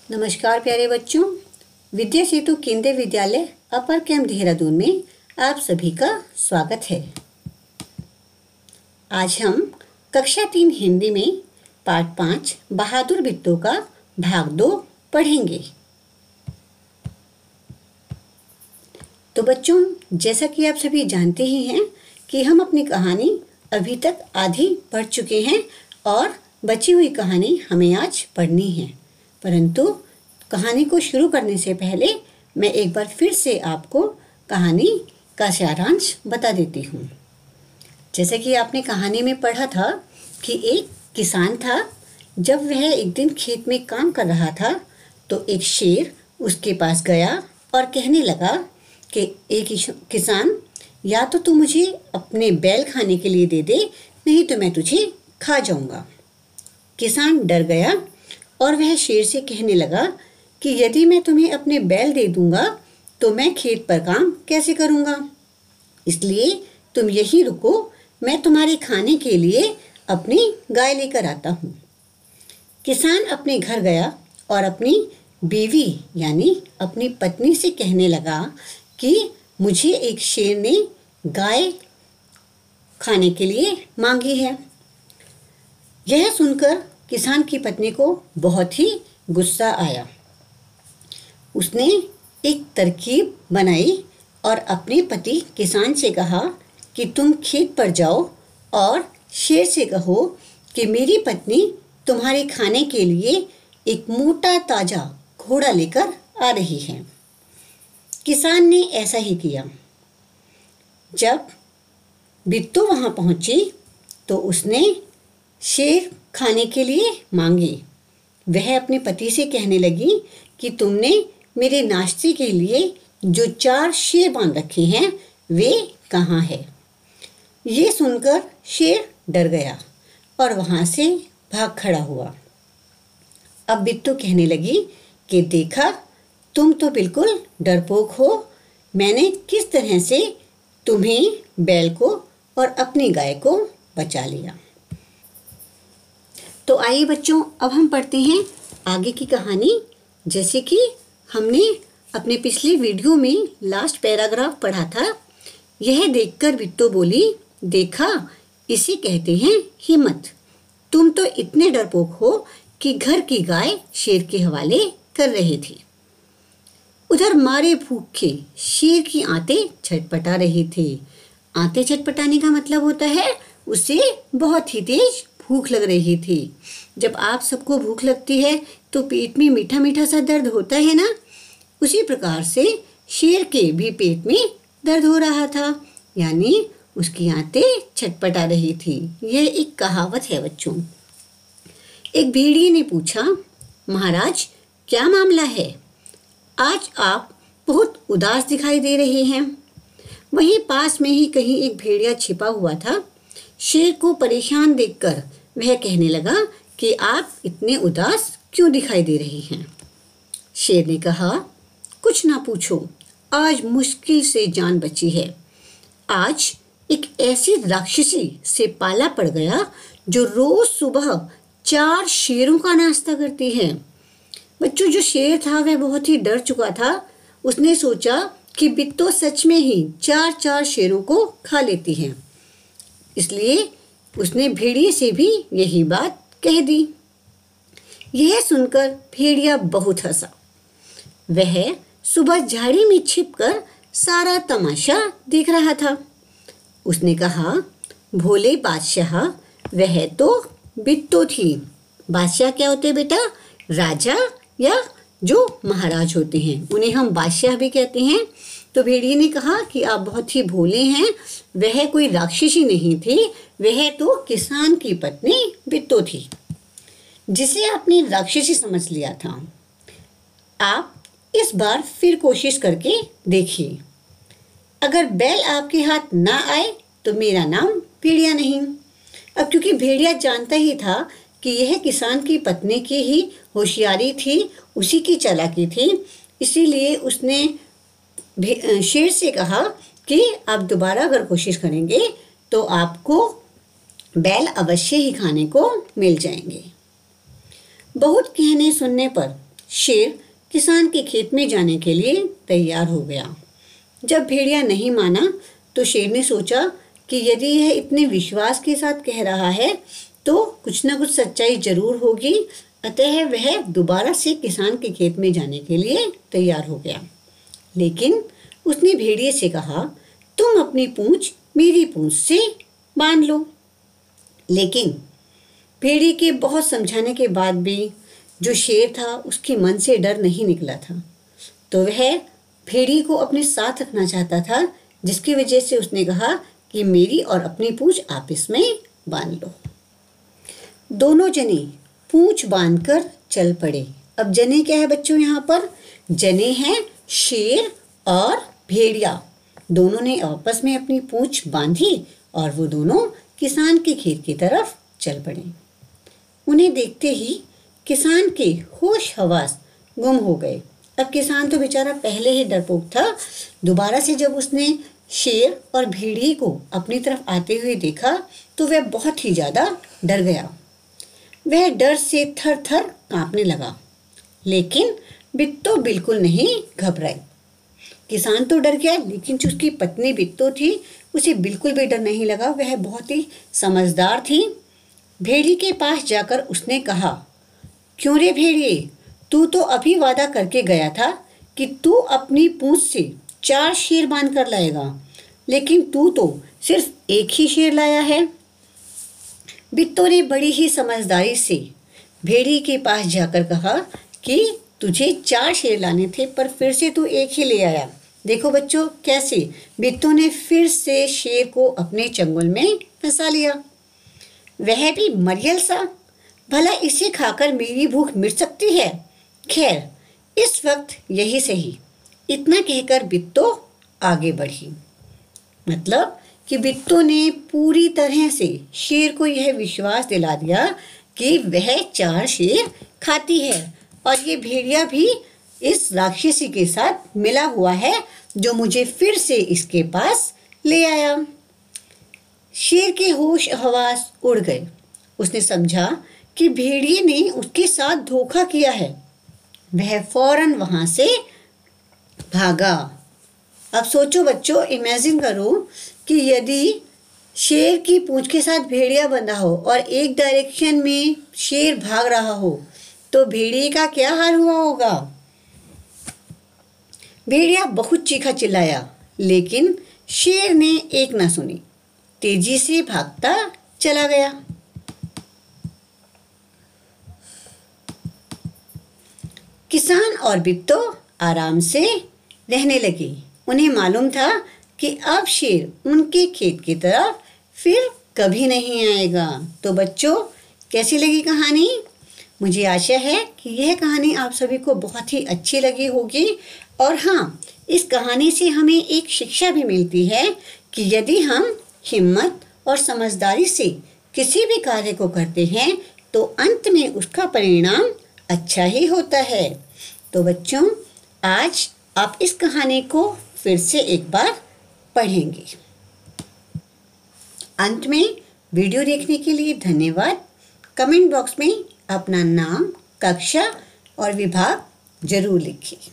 नमस्कार प्यारे बच्चों, विद्या सेतु केंद्रीय विद्यालय अपर कैंप देहरादून में आप सभी का स्वागत है। आज हम कक्षा 3 हिंदी में पाठ 5 बहादुर बिट्टू का भाग 2 पढ़ेंगे। तो बच्चों, जैसा कि आप सभी जानते ही हैं कि हम अपनी कहानी अभी तक आधी पढ़ चुके हैं और बची हुई कहानी हमें आज पढ़नी है। परंतु कहानी को शुरू करने से पहले मैं एक बार फिर से आपको कहानी का सारांश बता देती हूँ। जैसे कि आपने कहानी में पढ़ा था कि एक किसान था। जब वह एक दिन खेत में काम कर रहा था तो एक शेर उसके पास गया और कहने लगा कि एक किसान, या तो तू मुझे अपने बैल खाने के लिए दे दे, नहीं तो मैं तुझे खा जाऊंगा। किसान डर गया और वह शेर से कहने लगा कि यदि मैं तुम्हें अपने बैल दे दूंगा तो मैं खेत पर काम कैसे करूंगा, इसलिए तुम यहीं रुको, मैं तुम्हारे खाने के लिए अपनी गाय लेकर आता हूँ। किसान अपने घर गया और अपनी बीवी यानी अपनी पत्नी से कहने लगा कि मुझे एक शेर ने गाय खाने के लिए मांगी है। यह सुनकर किसान की पत्नी को बहुत ही गुस्सा आया। उसने एक तरकीब बनाई और अपने पति किसान से कहा कि तुम खेत पर जाओ और शेर से कहो कि मेरी पत्नी तुम्हारे खाने के लिए एक मोटा ताजा घोड़ा लेकर आ रही है। किसान ने ऐसा ही किया। जब बिट्टू वहां पहुंची तो उसने शेर खाने के लिए मांगी। वह अपने पति से कहने लगी कि तुमने मेरे नाश्ते के लिए जो 4 शेर बांध रखे हैं वे कहाँ है। ये सुनकर शेर डर गया और वहां से भाग खड़ा हुआ। अब बिट्टू कहने लगी कि देखा, तुम तो बिल्कुल डरपोक हो। मैंने किस तरह से तुम्हें, बैल को और अपनी गाय को बचा लिया। तो आइए बच्चों, अब हम पढ़ते हैं आगे की कहानी। जैसे कि हमने अपने पिछले वीडियो में लास्ट पैराग्राफ पढ़ा था। यह देखकर बिट्टू बोली, देखा, इसे कहते हैं हिम्मत। तुम तो इतने डरपोक हो कि घर की गाय शेर के हवाले कर रही थी। उधर मारे भूखे शेर की आंतें छटपटा रही थी। आंतें छटपटाने का मतलब होता है उसे बहुत ही तेज भूख लग रही थी। जब आप सबको भूख लगती है तो पेट में मीठा मीठा सा दर्द होता है ना, उसी प्रकार से शेर के भी पेट में दर्द हो रहा था, यानी उसकी आंतें छटपटा रही थी। यह एक कहावत है बच्चों। एक भेड़िए ने पूछा, महाराज क्या मामला है, आज आप बहुत उदास दिखाई दे रहे हैं। वहीं पास में ही कहीं एक भेड़िया छिपा हुआ था। शेर को परेशान देखकर वह कहने लगा कि आप इतने उदास क्यों दिखाई दे रहे हैं। शेर ने कहा, कुछ ना पूछो, आज मुश्किल से जान बची है। आज एक ऐसी राक्षसी से पाला पड़ गया जो रोज सुबह 4 शेरों का नाश्ता करती है। बच्चों, जो शेर था वह बहुत ही डर चुका था। उसने सोचा कि बिट्टू सच में ही 4 शेरों को खा लेती है, इसलिए उसने भेड़िए से भी यही बात कह दी। यह सुनकर भेड़िया बहुत हंसा। वह सुबह झाड़ी में छिपकर सारा तमाशा देख रहा था। उसने कहा, भोले बादशाह, वह तो बिट्टू थी। बादशाह क्या होते बेटा? राजा या जो महाराज होते हैं, उन्हें हम बादशाह भी कहते हैं। तो भेड़िए ने कहा कि आप बहुत ही भोले हैं, वह कोई राक्षसी नहीं थी, वह तो किसान की पत्नी बिट्टू थी, जिसे आपने राक्षसी समझ लिया था। आप इस बार फिर कोशिश करके देखिए। अगर बैल आपके हाथ ना आए तो मेरा नाम भेड़िया नहीं। अब क्योंकि भेड़िया जानता ही था कि यह किसान की पत्नी की ही होशियारी थी, उसी की चालाकी थी, इसीलिए उसने शेर से कहा कि आप दोबारा अगर कोशिश करेंगे तो आपको बैल अवश्य ही खाने को मिल जाएंगे। बहुत कहने सुनने पर शेर किसान के खेत में जाने के लिए तैयार हो गया। जब भेड़िया नहीं माना तो शेर ने सोचा कि यदि यह इतने विश्वास के साथ कह रहा है तो कुछ ना कुछ सच्चाई जरूर होगी। अतः वह दोबारा से किसान के खेत में जाने के लिए तैयार हो गया। लेकिन उसने भेड़िए से कहा, तुम अपनी पूंछ मेरी पूंछ से बांध लो। लेकिन भेड़िए के बहुत समझाने के बाद भी जो शेर था उसके मन से डर नहीं निकला था। तो वह भेड़िए को अपने साथ रखना चाहता था, जिसकी वजह से उसने कहा कि मेरी और अपनी पूंछ आपस में बांध लो। दोनों जने पूंछ बांधकर चल पड़े। अब जने क्या है बच्चों, यहाँ पर जने हैं शेर और भेड़िया। दोनों ने आपस में अपनी पूंछ बांधी और वो दोनों किसान के खेत की तरफ चल पड़े। उन्हें देखते ही किसान के होश हवास गुम हो गए। अब किसान तो बेचारा पहले ही डरपोक था। दोबारा से जब उसने शेर और भेड़िए को अपनी तरफ आते हुए देखा तो वह बहुत ही ज़्यादा डर गया। वह डर से थर थर कांपने लगा। लेकिन बिट्टो बिल्कुल नहीं घबराई। किसान तो डर गया, लेकिन जो उसकी पत्नी बिट्टो थी उसे बिल्कुल भी डर नहीं लगा। वह बहुत ही समझदार थी। भेड़िए के पास जाकर उसने कहा, क्यों रे भेड़िए, तू तो अभी वादा करके गया था कि तू अपनी पूंछ से 4 शेर बांध कर लाएगा, लेकिन तू तो सिर्फ एक ही शेर लाया है। बिट्टो ने बड़ी ही समझदारी से भेड़िए के पास जाकर कहा कि तुझे 4 शेर लाने थे, पर फिर से तू एक ही ले आया। देखो बच्चों कैसे बिट्टो ने फिर से शेर को अपने चंगुल में फंसा लिया। वह भी मरियल सा, भला इसे खाकर मेरी भूख मिट सकती है। खैर इस वक्त यही सही। इतना कहकर बिट्टो आगे बढ़ी। मतलब कि बिट्टो ने पूरी तरह से शेर को यह विश्वास दिला दिया कि वह 4 शेर खाती है और ये भेड़िया भी इस राक्षसी के साथ मिला हुआ है जो मुझे फिर से इसके पास ले आया। शेर के होश हवास उड़ गए। उसने समझा कि भेड़िए ने उसके साथ धोखा किया है। वह फौरन वहां से भागा। अब सोचो बच्चों, इमेजिन करो कि यदि शेर की पूंछ के साथ भेड़िया बंधा हो और एक डायरेक्शन में शेर भाग रहा हो तो भेड़िए का क्या हाल हुआ होगा। भेड़िया बहुत चीखा चिल्लाया, लेकिन शेर ने एक ना सुनी, तेजी से भागता चला गया। किसान और बिट्टो आराम से रहने लगे। उन्हें मालूम था कि अब शेर उनके खेत की तरफ फिर कभी नहीं आएगा। तो बच्चों कैसी लगी कहानी? मुझे आशा है कि यह कहानी आप सभी को बहुत ही अच्छी लगी होगी। और हाँ, इस कहानी से हमें एक शिक्षा भी मिलती है कि यदि हम हिम्मत और समझदारी से किसी भी कार्य को करते हैं तो अंत में उसका परिणाम अच्छा ही होता है। तो बच्चों आज आप इस कहानी को फिर से एक बार पढ़ेंगे। अंत में वीडियो देखने के लिए धन्यवाद। कमेंट बॉक्स में अपना नाम, कक्षा और विभाग जरूर लिखिए।